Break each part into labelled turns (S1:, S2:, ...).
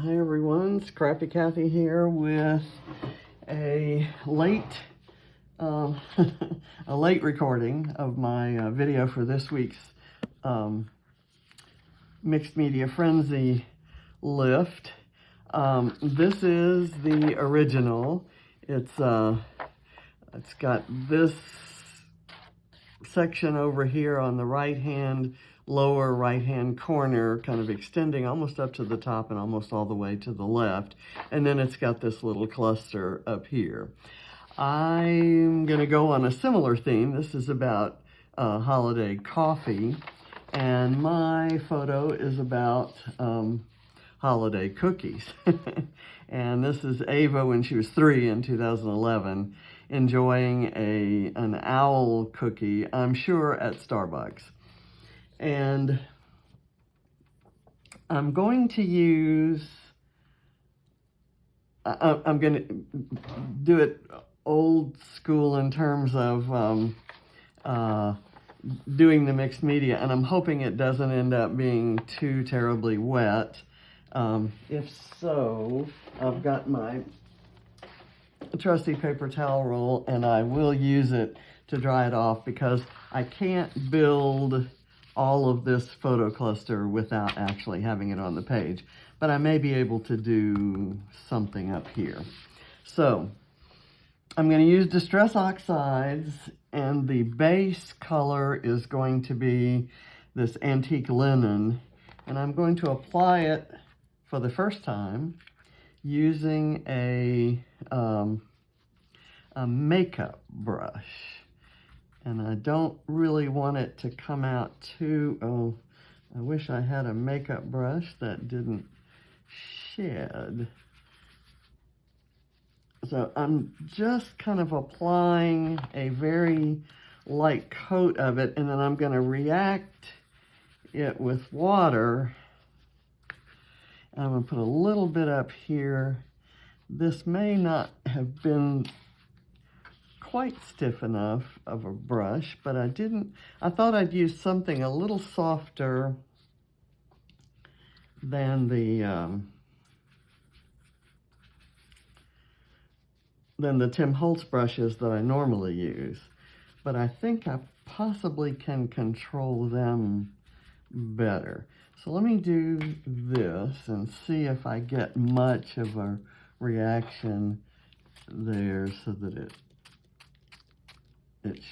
S1: Hi everyone, Scrappy Kathy here with a late a late recording of my video for this week's Mixed Media Frenzy lift. This is the original. It's got this section over here on the lower right hand corner, kind of extending almost up to the top and almost all the way to the left, and then it's got this little cluster up here. I'm gonna go on a similar theme. This is about holiday coffee, and my photo is about holiday cookies. And this is Ava when she was 3 in 2011, enjoying an owl cookie, I'm sure at Starbucks. And I'm going to use, I'm going to do it old school in terms of doing the mixed media, and I'm hoping it doesn't end up being too terribly wet. If so, I've got my trusty paper towel roll, and I will use it to dry it off because I can't build all of this photo cluster without actually having it on the page, but I may be able to do something up here. So I'm going to use Distress Oxides, and the base color is going to be this antique linen, and I'm going to apply it for the first time using a makeup brush. And I don't really want it to come out too, I wish I had a makeup brush that didn't shed. So I'm just kind of applying a very light coat of it, and then I'm going to react it with water. I'm going to put a little bit up here. This may not have been quite stiff enough of a brush, but I thought I'd use something a little softer than the Tim Holtz brushes that I normally use, but I think I possibly can control them better. So let me do this and see if I get much of a reaction there so that it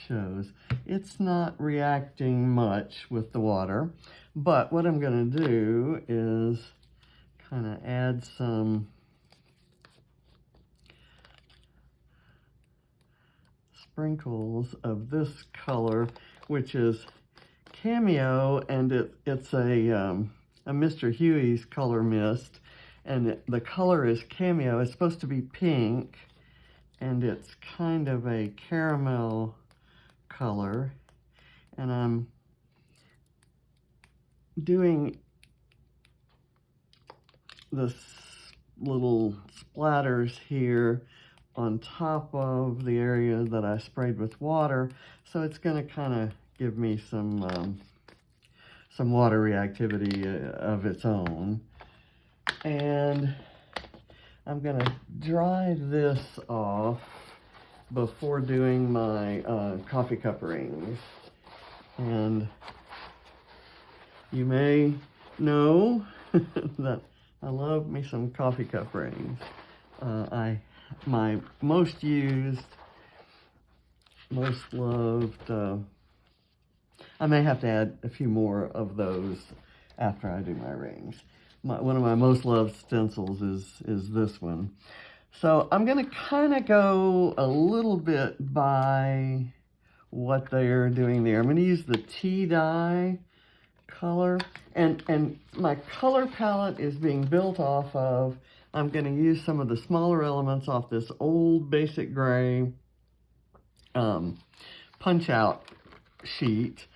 S1: shows. It's not reacting much with the water, but what I'm going to do is kind of add some sprinkles of this color, which is Cameo, and it's a Mr. Huey's color mist, and the color is Cameo. It's supposed to be pink, and it's kind of a caramel color, and I'm doing this little splatters here on top of the area that I sprayed with water, so it's going to kind of give me some water reactivity of its own. And I'm going to dry this off before doing my coffee cup rings. And you may know that I love me some coffee cup rings. My most used, most loved, I may have to add a few more of those after I do my rings. One of my most loved stencils is this one. So I'm going to kind of go a little bit by what they're doing there. I'm going to use the tea dye color, and my color palette is being built off of, I'm going to use some of the smaller elements off this old basic gray punch out sheet.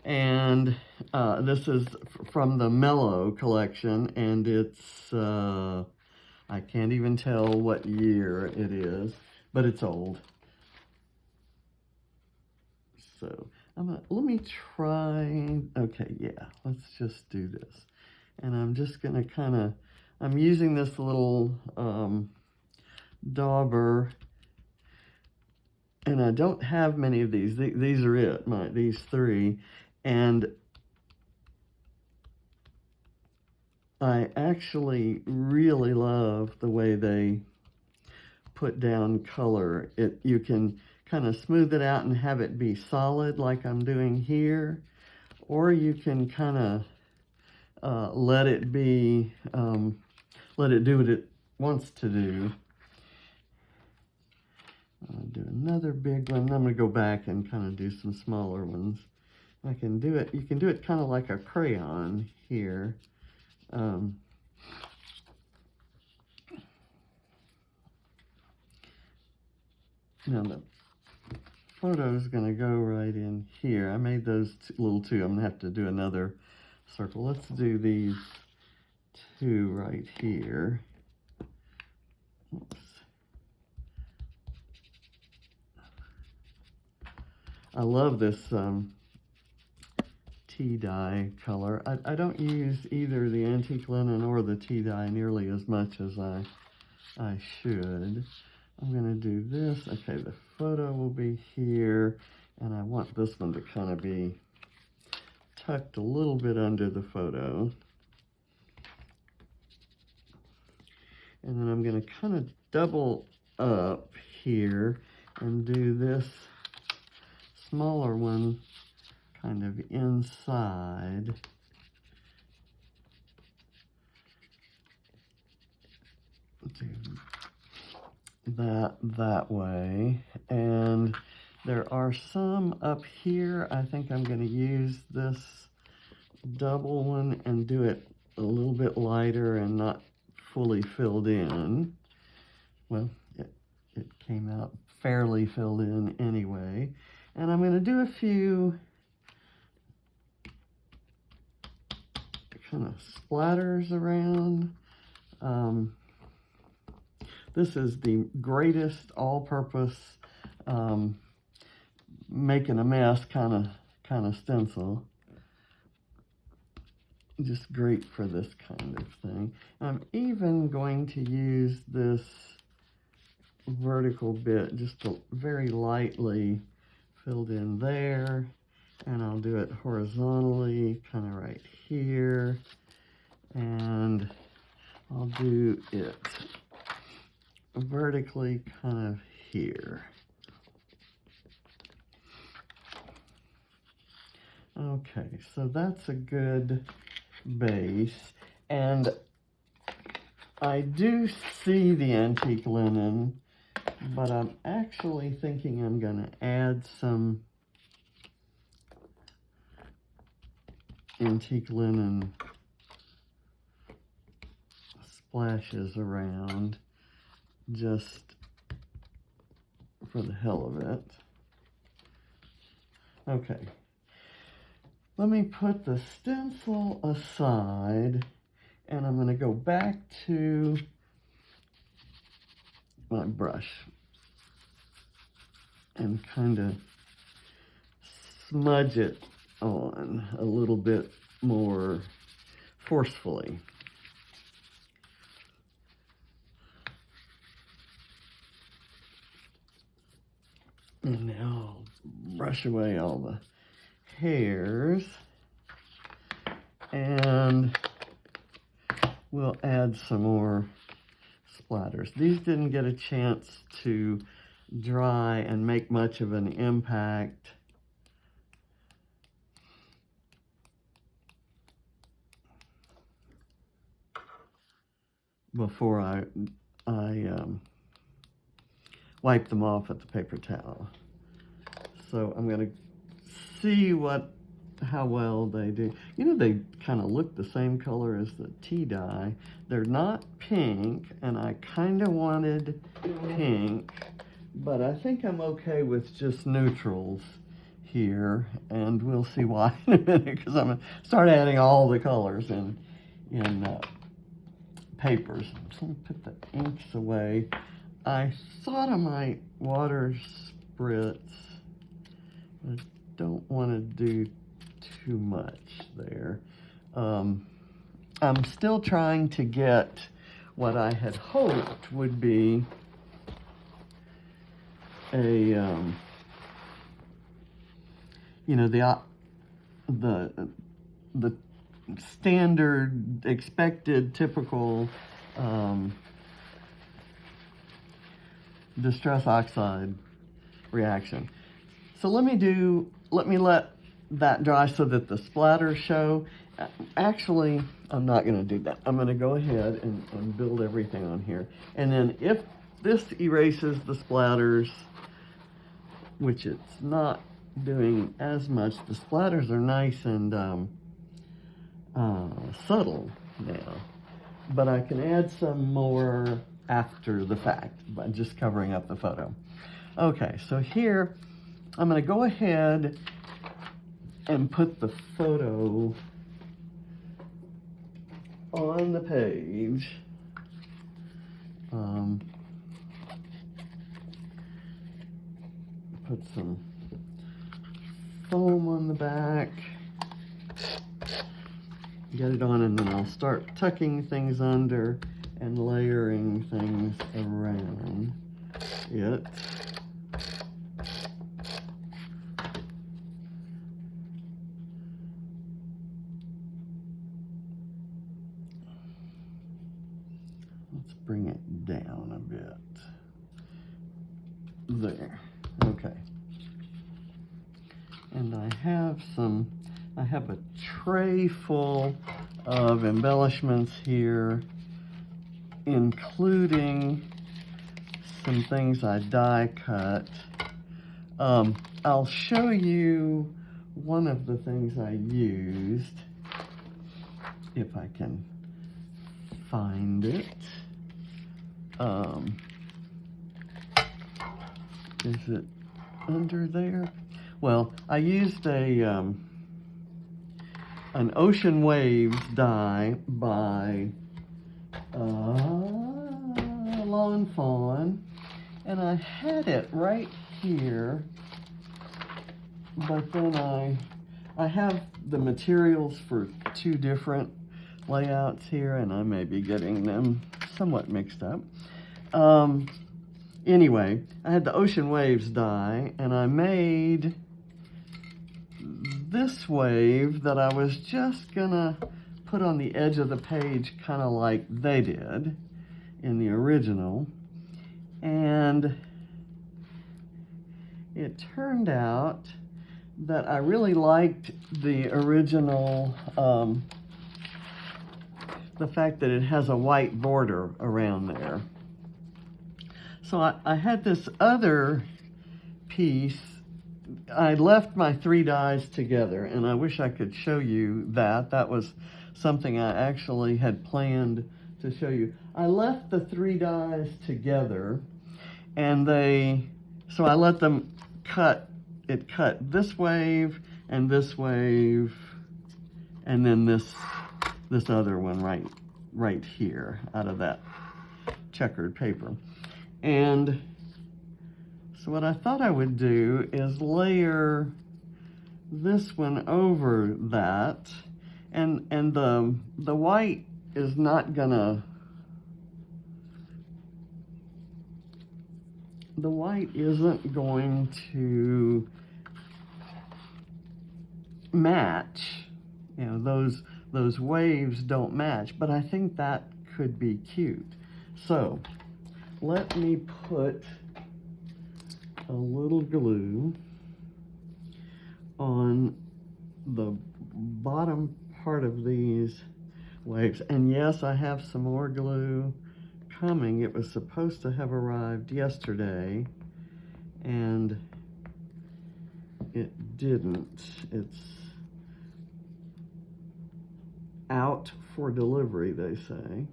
S1: And this is from the Mellow collection, and it's, I can't even tell what year it is, but it's old. So let me try, okay, yeah, let's just do this. And I'm just gonna kind of I'm using this little dauber, and I don't have many of these. These are it, these three, and I actually really love the way they put down color. You can kind of smooth it out and have it be solid like I'm doing here, or you can kind of let it do what it wants to do. I'll do another big one. I'm going to go back and kind of do some smaller ones. I can do it. You can do it kind of like a crayon here. Now the photo is going to go right in here. I made those little two. I'm going to have to do another circle. Let's do these two right here. Oops. I love this tea dye color. I don't use either the antique linen or the tea dye nearly as much as I should. I'm going to do this. Okay, the photo will be here, and I want this one to kind of be tucked a little bit under the photo. And then I'm going to kind of double up here and do this smaller one kind of inside. Do that way. And there are some up here. I think I'm going to use this double one and do it a little bit lighter and not fully filled in. Well, it came out fairly filled in anyway. And I'm going to do a few kind of splatters around. This is the greatest all-purpose making a mess kind of stencil. Just great for this kind of thing. I'm even going to use this vertical bit just very lightly filled in there, and I'll do it horizontally kind of right here, and I'll do it vertically kind of here. Okay, so that's a good base, and I do see the antique linen, but I'm actually thinking I'm going to add some antique linen splashes around just for the hell of it. Okay, let me put the stencil aside, and I'm going to go back to my brush and kind of smudge it on a little bit more forcefully. And now I'll brush away all the hairs, and we'll add some more splatters. These didn't get a chance to dry and make much of an impact. Before I wipe them off with the paper towel. So I'm going to see how well they do. You know, they kind of look the same color as the tea dye. They're not pink, and I kind of wanted pink, but I think I'm okay with just neutrals here, and we'll see why in a minute, because I'm going to start adding all the colors in papers. So I'm going to put the inks away. I thought I might water spritz, but I don't want to do too much there. I'm still trying to get what I had hoped would be a, you know, the standard, expected, typical distress oxide reaction. So let me let that dry so that the splatters show. Actually, I'm not going to do that. I'm going to go ahead and build everything on here. And then if this erases the splatters, which it's not doing as much, the splatters are nice and subtle now. But I can add some more after the fact by just covering up the photo. Okay, so here I'm going to go ahead and put the photo on the page. Put some foam on the back. Get it on, and then I'll start tucking things under and layering things around it. Let's bring it down a bit. There. Okay. And I have a tray full of embellishments here, including some things I die cut. I'll show you one of the things I used, if I can find it. Is it under there? Well, I used an Ocean Waves die by Lawn Fawn, and I had it right here, but then I have the materials for two different layouts here, and I may be getting them somewhat mixed up. Anyway, I had the Ocean Waves die, and I made this wave that I was just gonna put on the edge of the page, kind of like they did in the original. And it turned out that I really liked the original, the fact that it has a white border around there. So I had this other piece. I left my 3 dies together, and I wish I could show you that. That was something I actually had planned to show you. I left the 3 dies together, and so I let them cut. It cut this wave, and then this other one right here out of that checkered paper. And so what I thought I would do is layer this one over that, and the white is not gonna, the white isn't going to match. You know, those waves don't match, but I think that could be cute. So let me put a little glue on the bottom part of these waves. And yes, I have some more glue coming. It was supposed to have arrived yesterday, and it didn't. It's out for delivery, they say.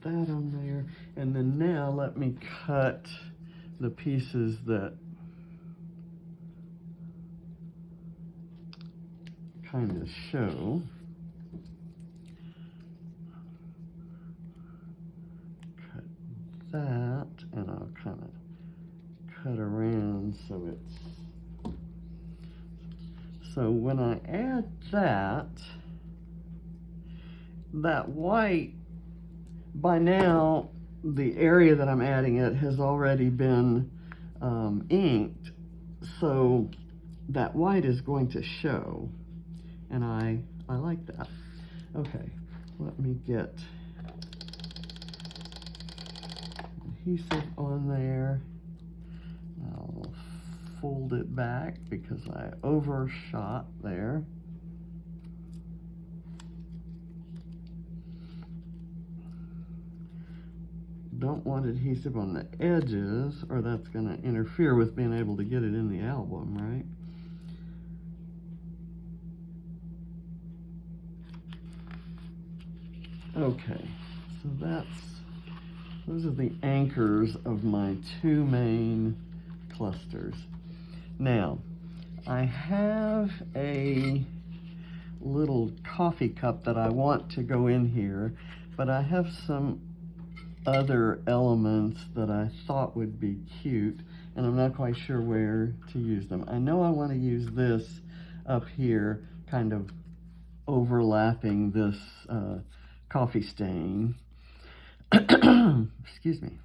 S1: That on there, and then now let me cut the pieces that kind of show. Cut that, and I'll kind of cut around so it's that, that white, by now, the area that I'm adding it has already been inked, so that white is going to show, and I like that. Okay, let me get adhesive on there. I'll fold it back because I overshot there. Don't want adhesive on the edges, or that's going to interfere with being able to get it in the album, right? Okay, so those are the anchors of my two main clusters. Now, I have a little coffee cup that I want to go in here, but I have some other elements that I thought would be cute, and I'm not quite sure where to use them. I know I want to use this up here, kind of overlapping this coffee stain. Excuse me.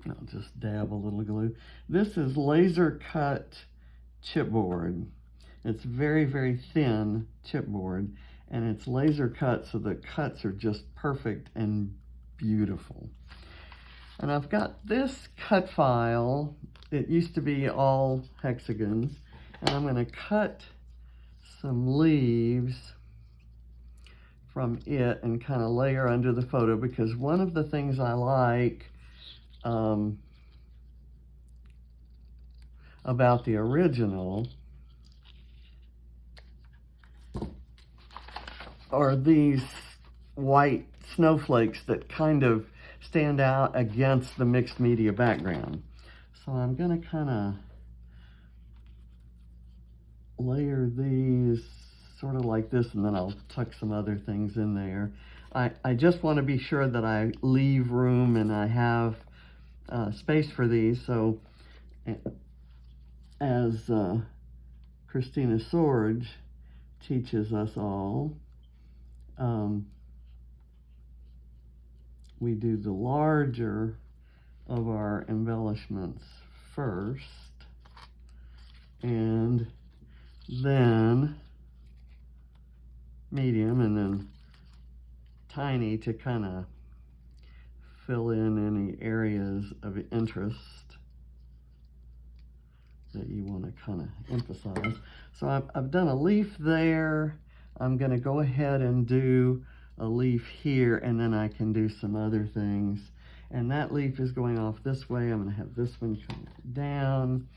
S1: I'll just dab a little glue. This is laser cut chipboard. It's very, very thin chipboard, and it's laser cut, so the cuts are just perfect and beautiful. And I've got this cut file. It used to be all hexagons, and I'm going to cut some leaves from it and kind of layer under the photo, because one of the things I like about the original are these white snowflakes that kind of stand out against the mixed media background. So I'm going to kind of layer these sort of like this, and then I'll tuck some other things in there. I just want to be sure that I leave room and I have space for these. So as Christina Sorge teaches us all, we do the larger of our embellishments first, and then medium, and then tiny to kind of fill in any areas of interest that you want to kind of emphasize. So I've done a leaf there. I'm going to go ahead and do a leaf here, and then I can do some other things. And that leaf is going off this way. I'm going to have this one come down.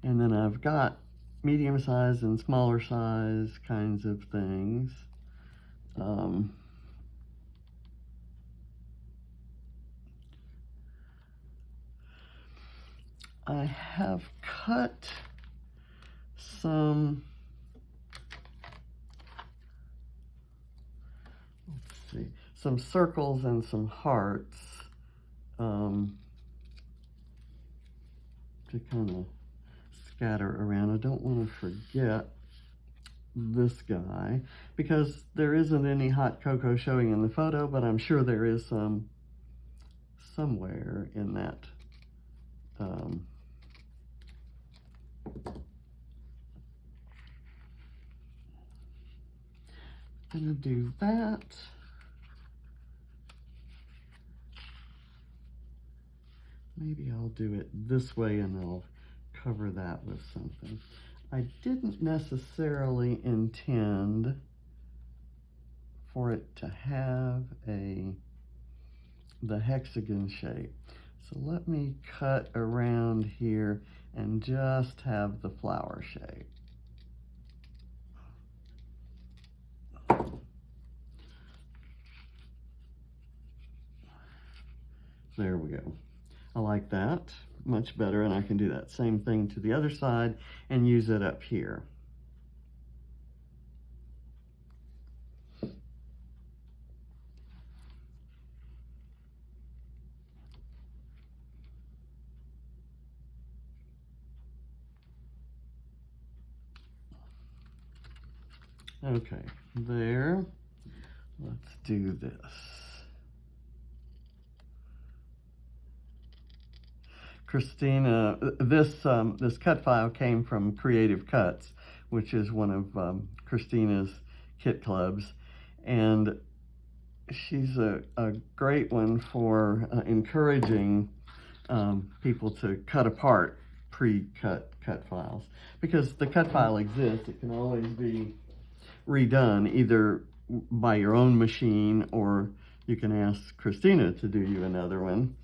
S1: And then I've got medium size and smaller size kinds of things. I have cut some, let's see, some circles and some hearts to kind of scatter around. I don't want to forget this guy, because there isn't any hot cocoa showing in the photo, but I'm sure there is some somewhere in that. Gonna do that. Maybe I'll do it this way and I'll cover that with something. I didn't necessarily intend for it to have the hexagon shape. So let me cut around here and just have the flower shape. There we go. I like that much better, and I can do that same thing to the other side and use it up here. Okay, there. Let's do this. Christina, this cut file came from Creative Cuts, which is one of Christina's kit clubs, and she's a great one for encouraging people to cut apart pre-cut cut files, because the cut file exists. It can always be redone either by your own machine, or you can ask Christina to do you another one,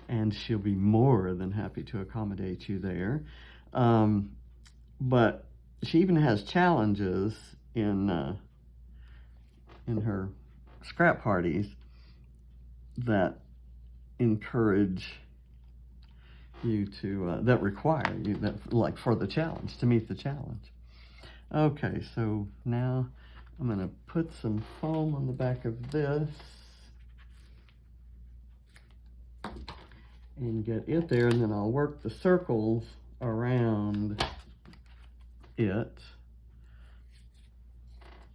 S1: and she'll be more than happy to accommodate you there. But she even has challenges in her scrap parties that encourage you to, that require you, that like for the challenge, to meet the challenge. Okay, so now I'm going to put some foam on the back of this and get it there, and then I'll work the circles around it.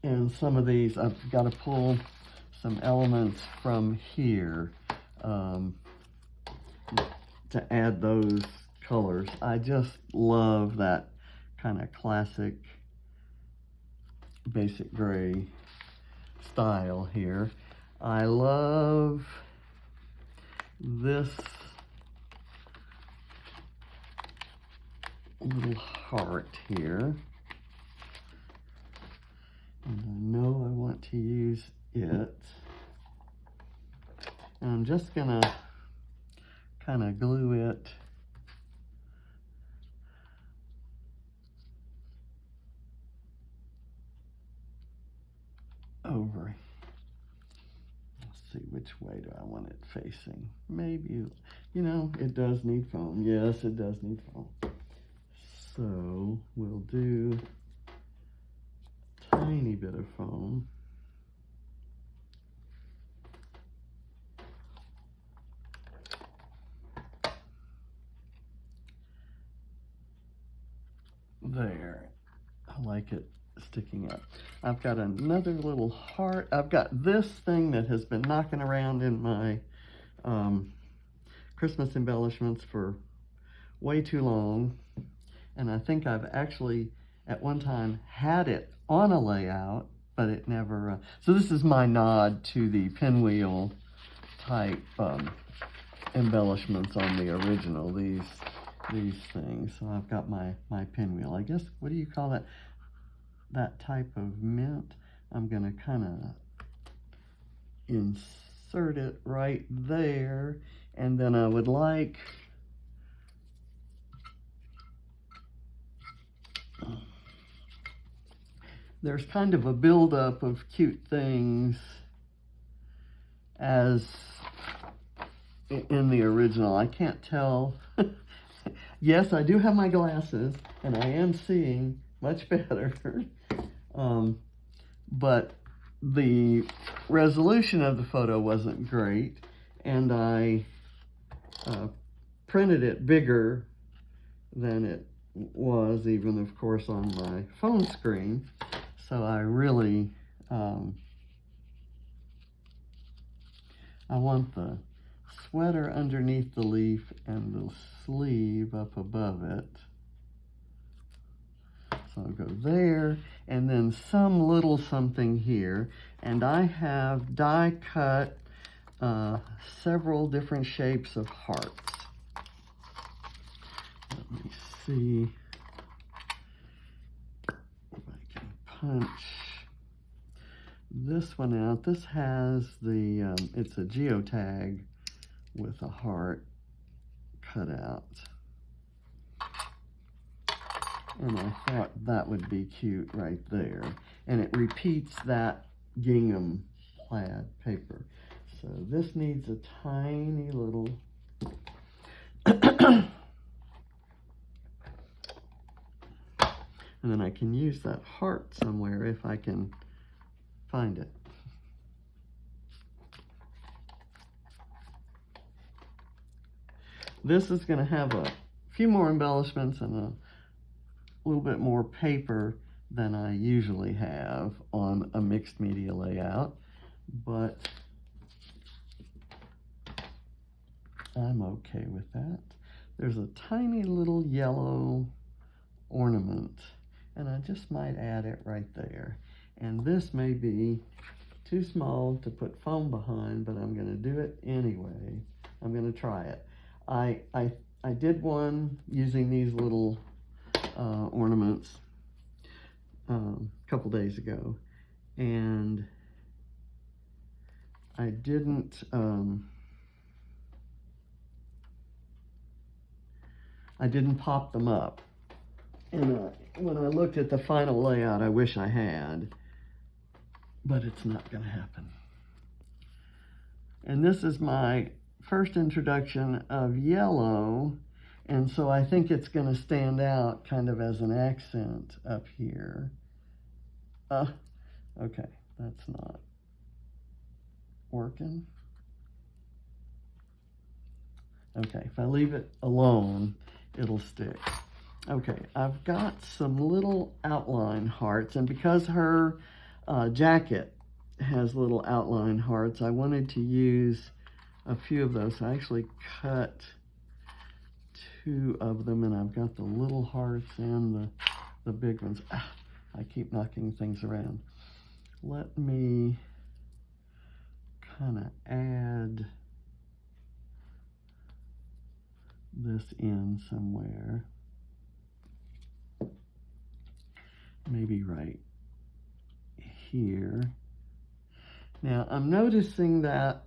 S1: And some of these, I've got to pull some elements from here to add those colors. I just love that kind of classic basic gray style here. I love this little heart here, and I know I want to use it, and I'm just gonna kind of glue it over. Let's see, which way do I want it facing? Maybe, you know, it does need foam. Yes, it does need foam. So we'll do a tiny bit of foam. There, I like it sticking up. I've got another little heart. I've got this thing that has been knocking around in my Christmas embellishments for way too long. And I think I've actually, at one time, had it on a layout, but it never, so this is my nod to the pinwheel type embellishments on the original, these things. So I've got my pinwheel. I guess, what do you call that? That type of mint. I'm gonna kind of insert it right there, and then I would like there's kind of a buildup of cute things as in the original. I can't tell. Yes, I do have my glasses, and I am seeing much better. But the resolution of the photo wasn't great, and I printed it bigger than it was, even of course on my phone screen. So I really, I want the sweater underneath the leaf and the sleeve up above it. So I'll go there, and then some little something here. And I have die cut several different shapes of hearts. Let me see if I can punch this one out. This has the, it's a geotag with a heart cut out. And I thought that would be cute right there. And it repeats that gingham plaid paper. So this needs a tiny little and then I can use that heart somewhere if I can find it. This is going to have a few more embellishments and a little bit more paper than I usually have on a mixed media layout, but I'm okay with that. There's a tiny little yellow ornament, and I just might add it right there. And this may be too small to put foam behind, but I'm going to do it anyway. I'm going to try it. I did one using these little ornaments a couple days ago, and I didn't pop them up. And when I looked at the final layout, I wish I had, but it's not going to happen. And this is my first introduction of yellow, and so I think it's going to stand out kind of as an accent up here. Okay, that's not working. Okay, if I leave it alone, it'll stick. Okay, I've got some little outline hearts, and because her jacket has little outline hearts, I wanted to use a few of those. I actually cut 2 of them, and I've got the little hearts and the big ones. I keep knocking things around. Let me kind of add this in somewhere. Maybe right here. Now I'm noticing that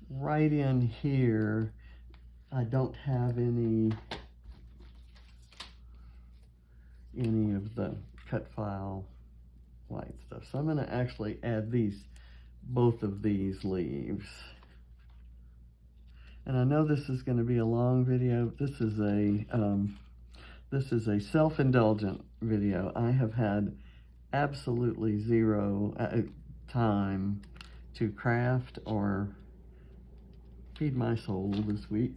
S1: right in here I don't have any of the cut file white stuff, so I'm going to actually add both of these leaves. And I know this is going to be a long video. This is a self-indulgent video. I have had absolutely zero time to craft or feed my soul this week.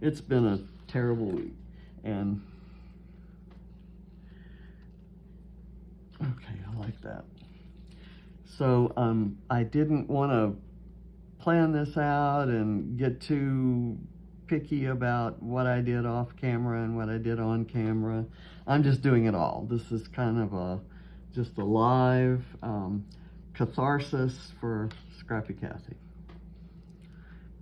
S1: It's been a terrible week, and okay, I like that. So I didn't want to plan this out and get too picky about what I did off camera and what I did on camera. I'm just doing it all. This is kind of just a live catharsis for Scrappy Kathy.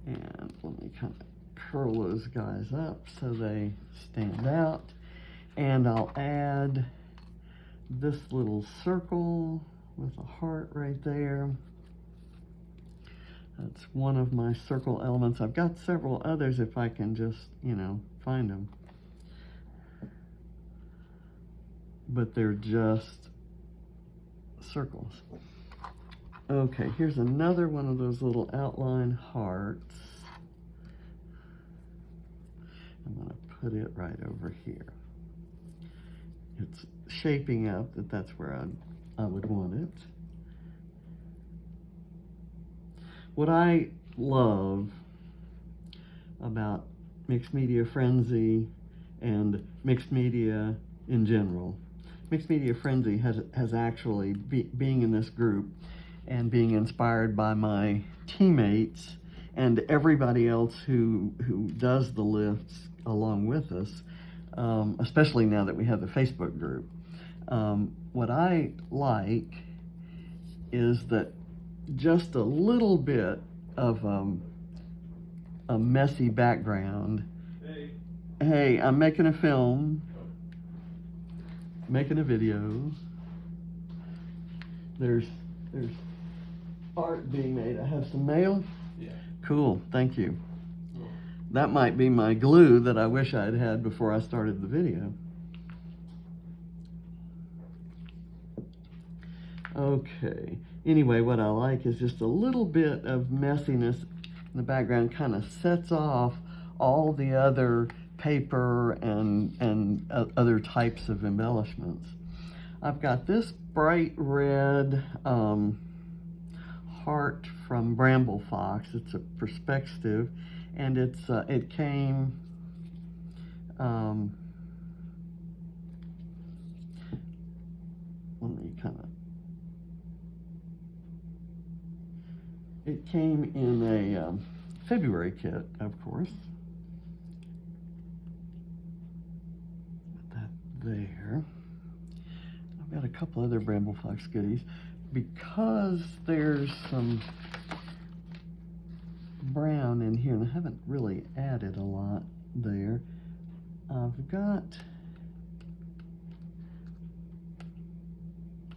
S1: And let me kind of curl those guys up so they stand out. And I'll add this little circle with a heart right there. That's one of my circle elements. I've got several others if I can just, find them. But they're just circles. Okay, here's another one of those little outline hearts. I'm going to put it right over here. It's shaping up that's where I would want it. What I love about Mixed Media Frenzy and mixed media in general, Mixed Media Frenzy has actually, being in this group and being inspired by my teammates and everybody else who does the lifts along with us, especially now that we have the Facebook group. What I like is that just a little bit of a messy background. Hey, I'm making a film, making a video. There's art being made. I have some mail. Yeah. Cool, thank you. Cool. That might be my glue that I wish I had had before I started the video. Okay, anyway, what I like is just a little bit of messiness in the background, kind of sets off all the other paper and other types of embellishments. I've got this bright red heart from Bramble Fox. It's a perspective, and it came Let me kind of, it came in a February kit, of course. Put that there. I've got a couple other Bramble Fox goodies. Because there's some brown in here, and I haven't really added a lot there, I've got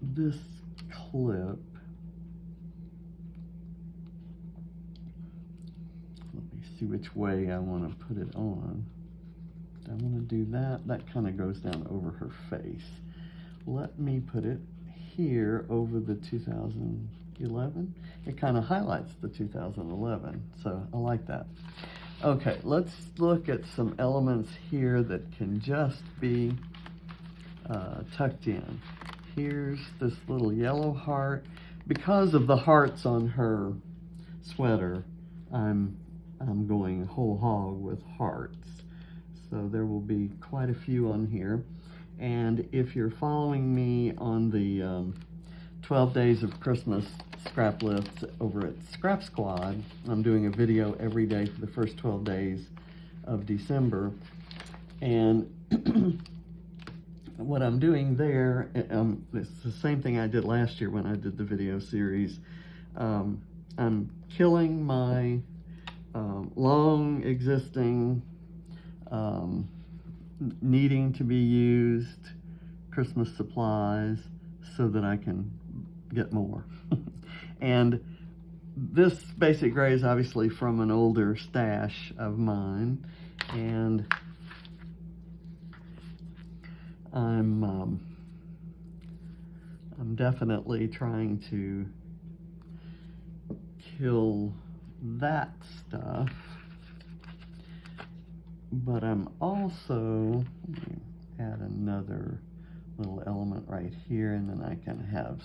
S1: this clip. Let me see which way I want to put it on. I want to do that. That kind of goes down over her face. Let me put it here over the 2011. It kind of highlights the 2011, so I like that. Okay, let's look at some elements here that can just be tucked in. Here's this little yellow heart. Because of the hearts on her sweater, I'm going whole hog with hearts. So there will be quite a few on here. And if you're following me on the 12 Days of Christmas scrap lifts over at Scrap Squad, I'm doing a video every day for the first 12 days of December. And what I'm doing there, it's the same thing I did last year when I did the video series. I'm killing my long existing needing to be used Christmas supplies so that I can get more. And this basic gray is obviously from an older stash of mine, and I'm definitely trying to kill that stuff. But I'm also, let me add another little element right here, and then I can have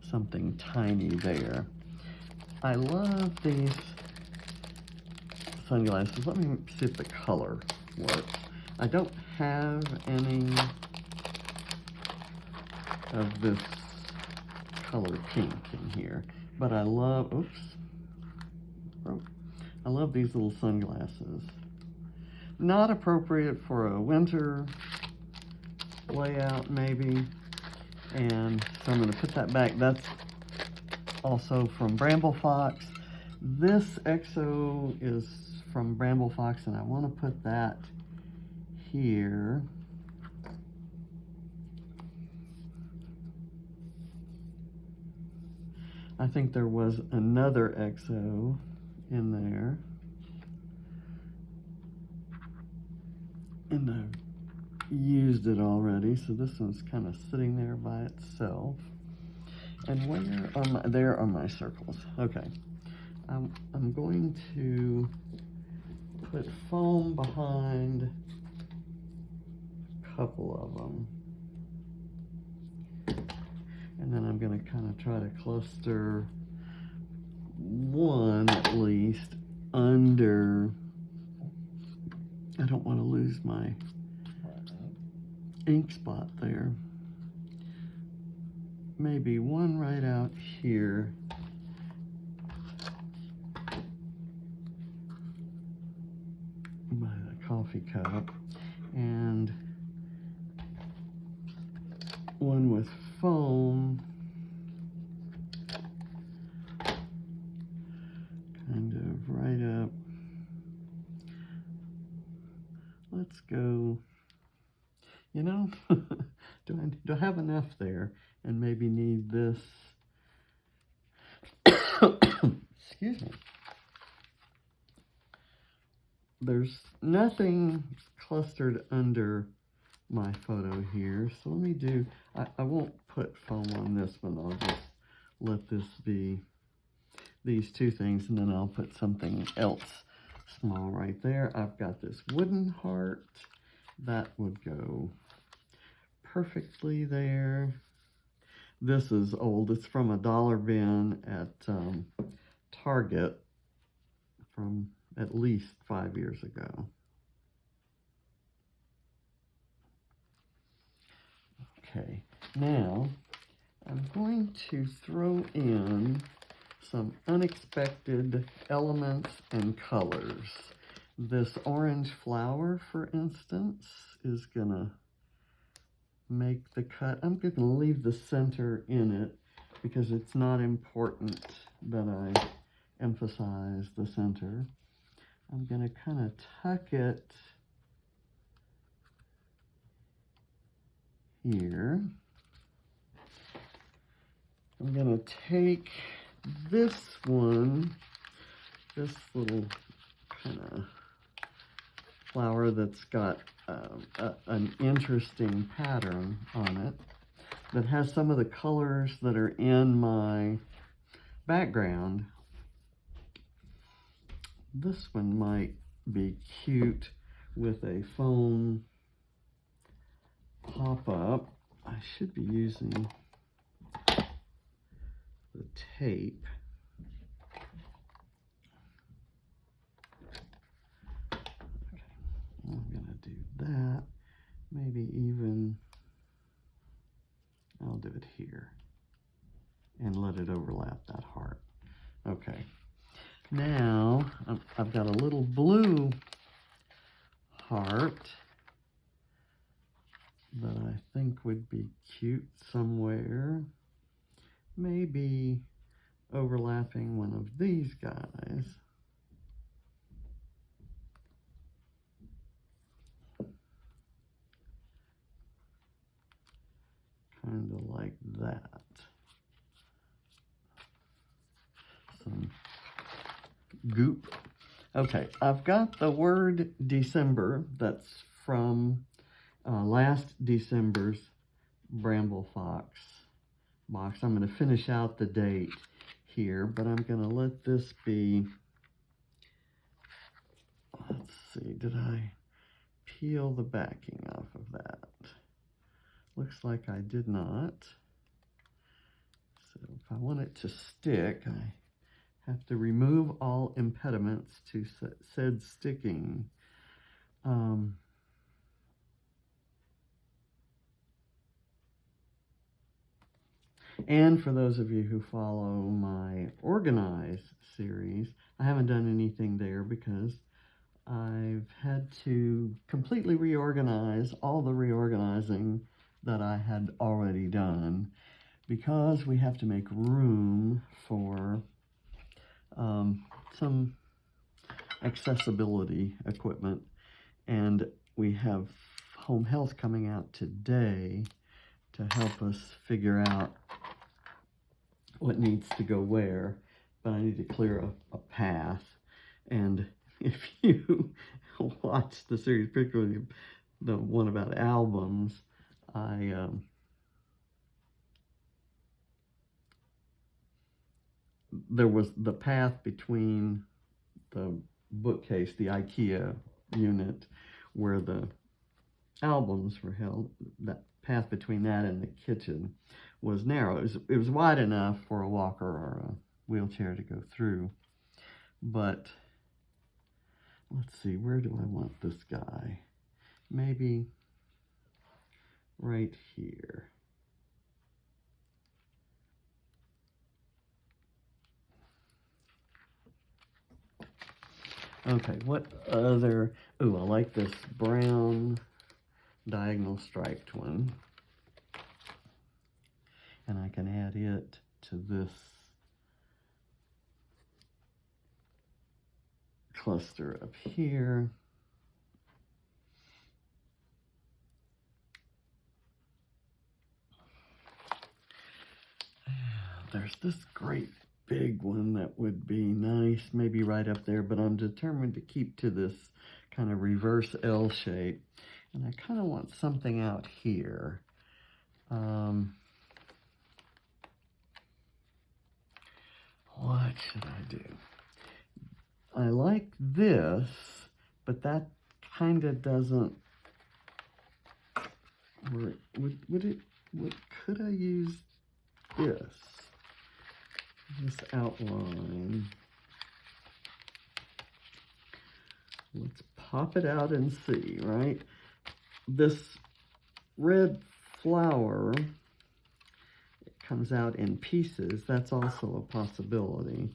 S1: something tiny there. I love these sunglasses. Let me see if the color works. I don't have any of this color pink in here, but I love, I love these little sunglasses. Not appropriate for a winter layout maybe, and so I'm going to put that back. That's also from Bramble Fox. This EXO is from Bramble Fox, and I want to put that here. I think there was another EXO in there. And I've used it already, so this one's kind of sitting there by itself. And where are my, there are my circles. Okay, I'm going to put foam behind a couple of them. And then I'm going to kind of try to cluster one at least under. I don't want to lose my ink spot there. Maybe one right out here. By the coffee cup. And one with foam. Kind of right up. Let's go, you know, do I have enough there, and maybe need this, excuse me. There's nothing clustered under my photo here, so let me do, I won't put foam on this one, I'll just let this be these two things, and then I'll put something else small right there. I've got this wooden heart that would go perfectly there. This is old. It's from a dollar bin at Target from at least 5 years ago. Okay, now I'm going to throw in some unexpected elements and colors. This orange flower, for instance, is gonna make the cut. I'm gonna leave the center in it because it's not important that I emphasize the center. I'm gonna kind of tuck it here. I'm gonna take this one, this little kind of flower that's got an interesting pattern on it that has some of the colors that are in my background. This one might be cute with a foam pop-up. I should be using the tape. Okay, I'm gonna do that. Maybe even, I'll do it here and let it overlap that heart. Okay, now I've got a little blue heart that I think would be cute somewhere. Maybe overlapping one of these guys. Kind of like that. Some goop. Okay, I've got the word December that's from last December's Bramble Fox box. I'm going to finish out the date here, but I'm going to let this be, let's see, did I peel the backing off of that? Looks like I did not. So if I want it to stick, I have to remove all impediments to said sticking. And for those of you who follow my Organize series, I haven't done anything there because I've had to completely reorganize all the reorganizing that I had already done because we have to make room for some accessibility equipment, and we have home health coming out today to help us figure out what needs to go where, but I need to clear a path. And if you watch the series, particularly the one about albums, there was the path between the bookcase, the IKEA unit, where the albums were held. That path between that and the kitchen was narrow. It was wide enough for a walker or a wheelchair to go through. But let's see, where do I want this guy? Maybe right here. Okay, what other, ooh, I like this brown diagonal striped one. And I can add it to this cluster up here. There's this great big one that would be nice, maybe right up there, but I'm determined to keep to this kind of reverse L shape. And I kind of want something out here. What should I do? I like this, but that kind of doesn't work. Could I use this outline? Let's pop it out and see, right? This red flower, it comes out in pieces. That's also a possibility.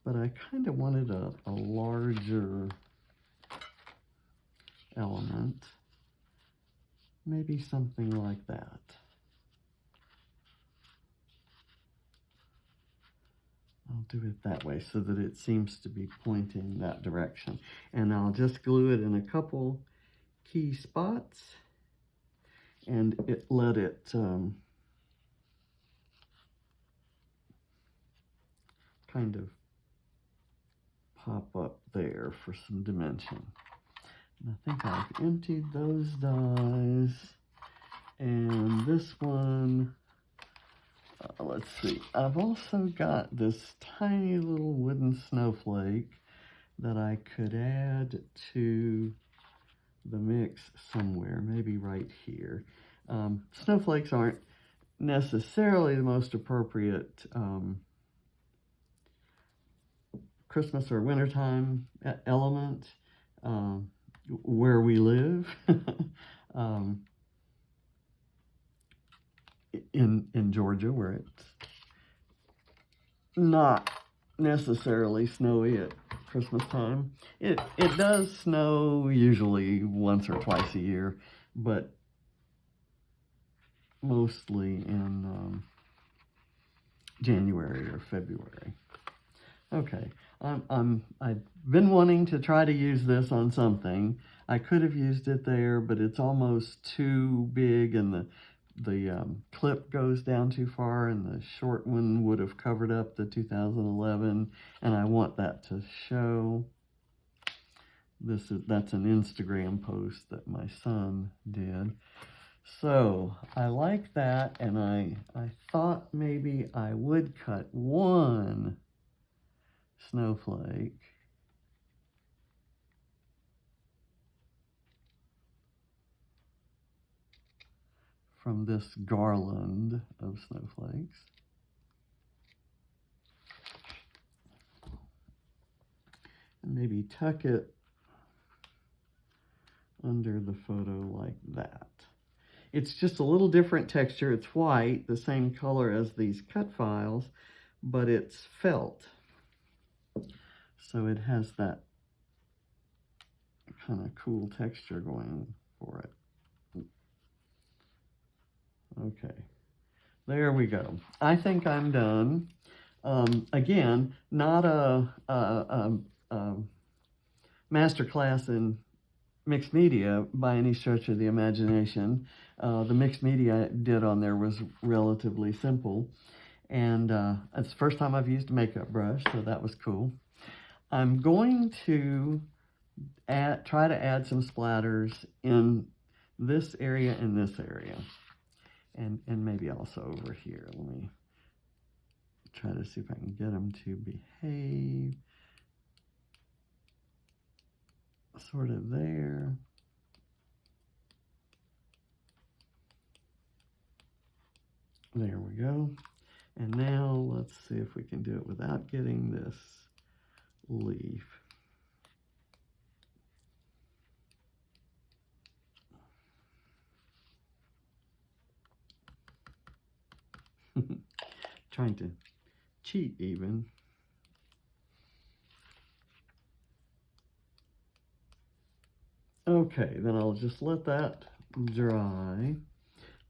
S1: But I kind of wanted a larger element. Maybe something like that. I'll do it that way so that it seems to be pointing that direction. And I'll just glue it in a couple key spots and let it kind of pop up there for some dimension. And I think I've emptied those dies. And this one, let's see, I've also got this tiny little wooden snowflake that I could add to the mix somewhere, maybe right here. Snowflakes aren't necessarily the most appropriate Christmas or wintertime element where we live. In Georgia, where it's not necessarily snowy at Christmas time. It does snow usually once or twice a year, but mostly in January or February. Okay, I've been wanting to try to use this on something. I could have used it there, but it's almost too big, and the clip goes down too far, and the short one would have covered up the 2011, and I want that to show. That's an Instagram post that my son did. So I like that, and I thought maybe I would cut one snowflake from this garland of snowflakes. And maybe tuck it under the photo like that. It's just a little different texture. It's white, the same color as these cut files, but it's felt. So it has that kind of cool texture going for it. Okay, there we go. I think I'm done. Again, not a master class in mixed media by any stretch of the imagination. The mixed media I did on there was relatively simple, and it's the first time I've used a makeup brush, so that was cool. I'm going to try to add some splatters in this area and this area. And maybe also over here. Let me try to see if I can get them to behave. Sort of there. There we go. And now let's see if we can do it without getting this leaf. Trying to cheat even. Okay, then I'll just let that dry.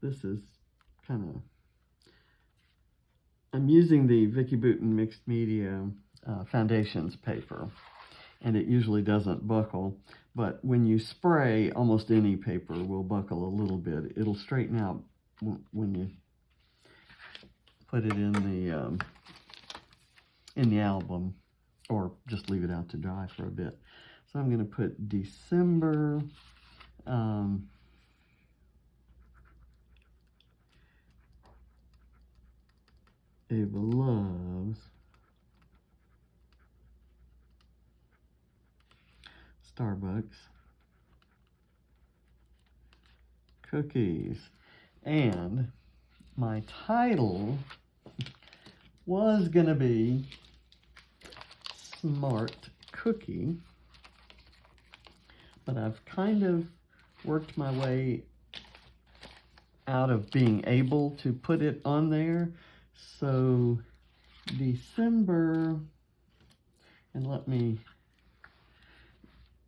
S1: This is kind of, I'm using the Vicki Boutin Mixed Media Foundations paper, and it usually doesn't buckle, but when you spray, almost any paper will buckle a little bit. It'll straighten out when you put it in the album, or just leave it out to dry for a bit. So I'm going to put December, Ava loves Starbucks cookies, and my title was going to be Smart Cookie, but I've kind of worked my way out of being able to put it on there. So December, and let me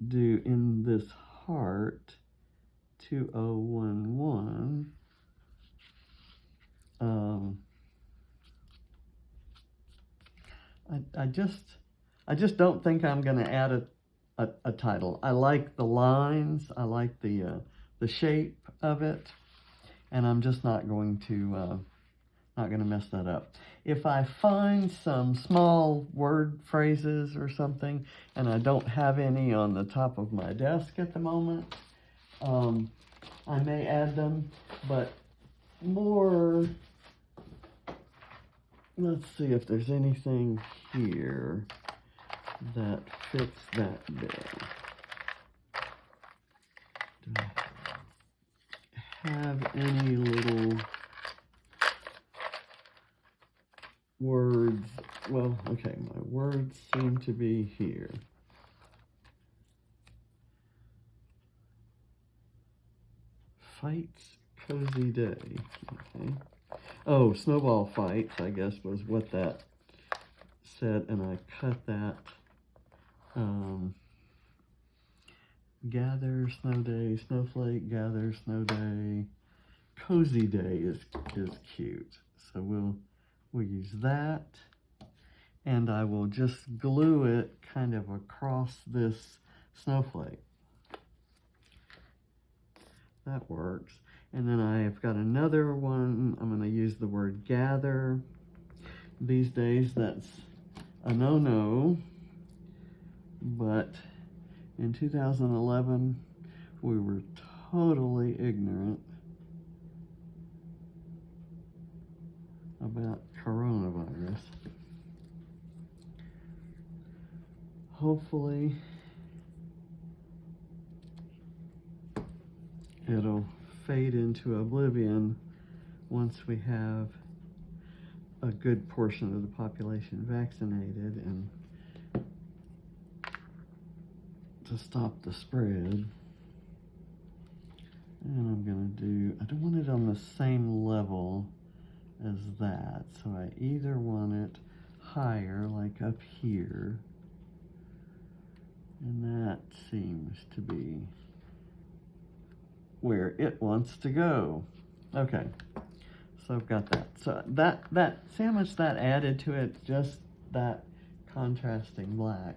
S1: do in this heart 2011. I just don't think I'm going to add a title. I like the lines, I like the shape of it, and I'm just not going to mess that up. If I find some small word phrases or something, and I don't have any on the top of my desk at the moment, I may add them, but more, let's see if there's anything here that fits that bill. Do I have any little words? Well, okay, my words seem to be here. Fights, cozy day. Okay. Oh, snowball fights, I guess, was what that said, and I cut that. Gather, snow day, snowflake, gather, snow day. Cozy day is cute. So we'll use that. And I will just glue it kind of across this snowflake. That works. And then I've got another one. I'm going to use the word gather. These days that's a no-no. But in 2011, we were totally ignorant about coronavirus. Hopefully, it'll fade into oblivion once we have a good portion of the population vaccinated and to stop the spread. And I'm going to do, I don't want it on the same level as that, so I either want it higher, like up here, and that seems to be where it wants to go. Okay, so I've got that. So see how much that added to it, just that contrasting black.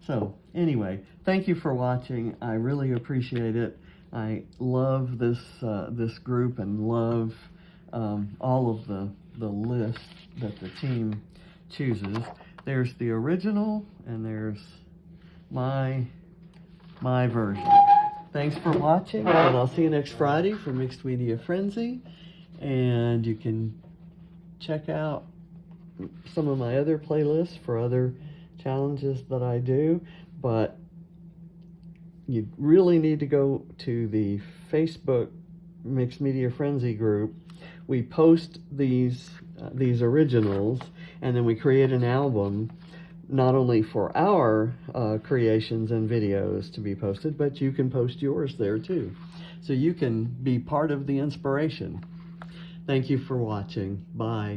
S1: So anyway, thank you for watching. I really appreciate it. I love this this group and love all of the lists that the team chooses. There's the original and there's my version. Thanks for watching, and I'll see you next Friday for Mixed Media Frenzy. And you can check out some of my other playlists for other challenges that I do, but you really need to go to the Facebook Mixed Media Frenzy group. We post these originals, and then we create an album not only for our creations and videos to be posted, but you can post yours there too. So you can be part of the inspiration. Thank you for watching. Bye.